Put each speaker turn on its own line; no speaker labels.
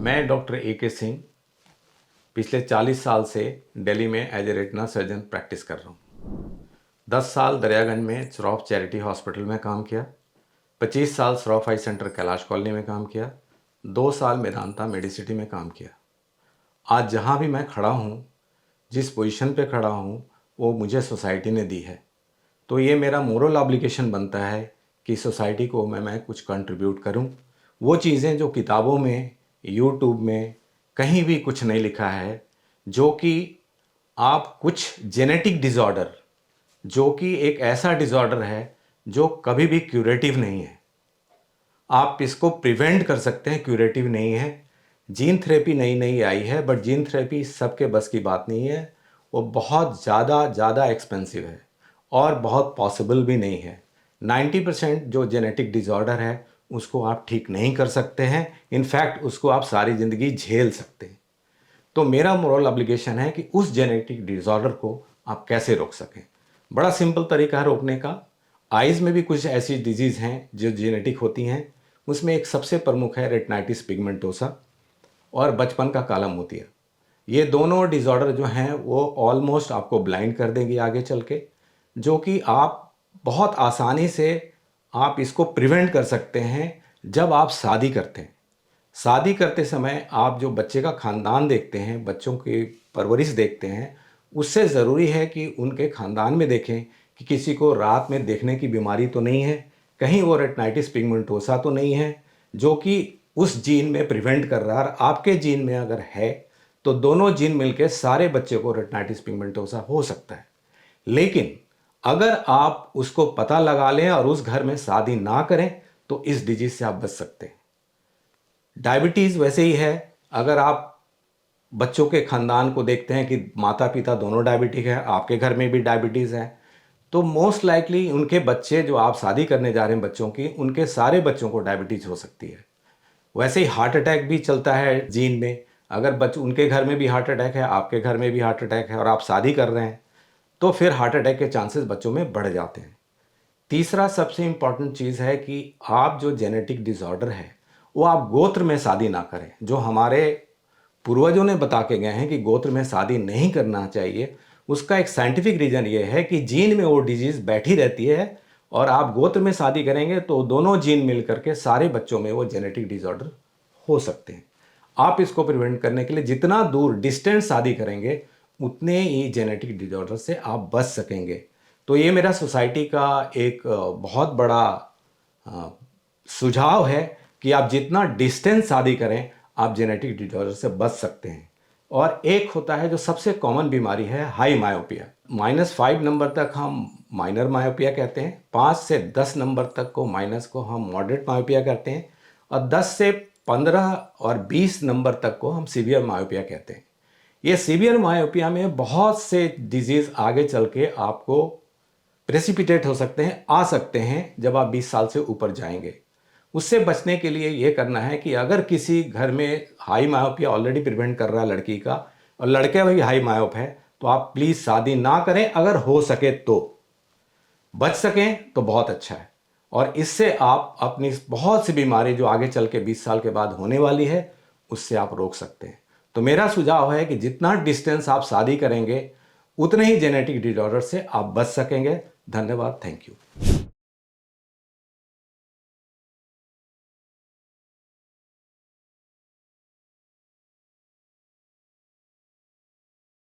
मैं doctor A K. Singh पिछले 40 साल से दिल्ली में as a retina surgeon practice कर रहा हूँ। 10 साल दरियागंज में श्रॉफ चैरिटी हॉस्पिटल में काम किया, 25 साल श्रॉफ आई सेंटर कैलाश कॉलोनी में काम किया, 2 साल मेदांता मेडिसिटी में काम किया। आज जहाँ भी मैं खड़ा हूँ, जिस पोजीशन पे खड़ा हूँ, वो मुझे सोसाइटी ने दी है। तो ये मेरा मोरल ऑब्लिगेशन बनता है कि सोसाइटी को मैं कुछ कंट्रीब्यूट करूँ। वो चीज़ें जो किताबों में, यूट्यूब में कहीं भी कुछ नहीं लिखा है, जो कि आप कुछ जेनेटिक डिसऑर्डर, जो कि एक ऐसा डिसऑर्डर है जो कभी भी क्यूरेटिव नहीं है, आप इसको प्रिवेंट कर सकते हैं, क्यूरेटिव नहीं है। जीन थेरेपी नई नई आई है, बट जीन थेरेपी सबके बस की बात नहीं है। वो बहुत ज़्यादा एक्सपेंसिव है और बहुत पॉसिबल भी नहीं है। 90% जो जेनेटिक डिसऑर्डर है उसको आप ठीक नहीं कर सकते हैं, इनफैक्ट उसको आप सारी ज़िंदगी झेल सकते हैं। तो मेरा मोरल ऑब्लिगेशन है कि उस जेनेटिक डिसऑर्डर को आप कैसे रोक सकें। बड़ा सिंपल तरीका है रोकने का। आइज़ में भी कुछ ऐसी डिजीज़ हैं जो जेनेटिक होती हैं, उसमें एक सबसे प्रमुख है रेटिनाइटिस पिगमेंटोसा और बचपन का काला मोतिया। ये दोनों डिसऑर्डर जो हैं वो ऑलमोस्ट आपको ब्लाइंड कर देंगे आगे चल के, जो कि आप बहुत आसानी से आप इसको प्रिवेंट कर सकते हैं जब आप शादी करते हैं। शादी करते समय आप जो बच्चे का ख़ानदान देखते हैं, बच्चों की परवरिश देखते हैं, उससे ज़रूरी है कि उनके ख़ानदान में देखें कि किसी को रात में देखने की बीमारी तो नहीं है, कहीं वो रेटिनाइटिस पिगमेंटोसा तो नहीं है, जो कि उस जीन में प्रिवेंट कर रहा है। आपके जीन में अगर है तो दोनों जीन मिलकर सारे बच्चे को रेटिनाइटिस पिगमेंटोसा हो सकता है। लेकिन अगर आप उसको पता लगा लें और उस घर में शादी ना करें तो इस डिजीज से आप बच सकते हैं। डायबिटीज़ वैसे ही है। अगर आप बच्चों के खानदान को देखते हैं कि माता पिता दोनों डायबिटिक हैं, आपके घर में भी डायबिटीज़ है, तो मोस्ट लाइकली उनके बच्चे जो आप शादी करने जा रहे हैं बच्चों की, उनके सारे बच्चों को डायबिटीज़ हो सकती है। वैसे ही हार्ट अटैक भी चलता है जीन में। अगर उनके घर में भी हार्ट अटैक है, आपके घर में भी हार्ट अटैक है और आप शादी कर रहे हैं, तो फिर हार्ट अटैक के चांसेस बच्चों में बढ़ जाते हैं। तीसरा सबसे इम्पॉर्टेंट चीज़ है कि आप जो जेनेटिक डिसऑर्डर है वो आप गोत्र में शादी ना करें। जो हमारे पूर्वजों ने बता के गए हैं कि गोत्र में शादी नहीं करना चाहिए, उसका एक साइंटिफिक रीज़न ये है कि जीन में वो डिजीज़ बैठी रहती है और आप गोत्र में शादी करेंगे तो दोनों जीन मिल करके सारे बच्चों में वो जेनेटिक डिसऑर्डर हो सकते हैं। आप इसको प्रिवेंट करने के लिए जितना दूर डिस्टेंस शादी करेंगे उतने ही जेनेटिक डिसऑर्डर से आप बच सकेंगे। तो ये मेरा सोसाइटी का एक बहुत बड़ा सुझाव है कि आप जितना डिस्टेंस शादी करें आप जेनेटिक डिसऑर्डर से बच सकते हैं। और एक होता है जो सबसे कॉमन बीमारी है, हाई मायोपिया। -5 नंबर तक हम माइनर मायोपिया कहते हैं, 5 से 10 नंबर तक को माइनस को हम मॉडरेट मायोपिया कहते हैं और 10 से 15 और 20 नंबर तक को हम सीवियर मायोपिया कहते हैं। ये सीवियर मायोपिया में बहुत से डिजीज़ आगे चल के आपको प्रेसिपिटेट हो सकते हैं, आ सकते हैं जब आप 20 साल से ऊपर जाएंगे। उससे बचने के लिए ये करना है कि अगर किसी घर में हाई मायोपिया ऑलरेडी प्रिवेंट कर रहा है लड़की का और लड़के भी हाई मायोप है, तो आप प्लीज़ शादी ना करें। अगर हो सके तो बच सकें तो बहुत अच्छा है और इससे आप अपनी बहुत सी बीमारी जो आगे चल के 20 साल के बाद होने वाली है उससे आप रोक सकते हैं। तो मेरा सुझाव है कि जितना डिस्टेंस आप शादी करेंगे उतने ही जेनेटिक डिसऑर्डर से आप बच सकेंगे। धन्यवाद, थैंक यू।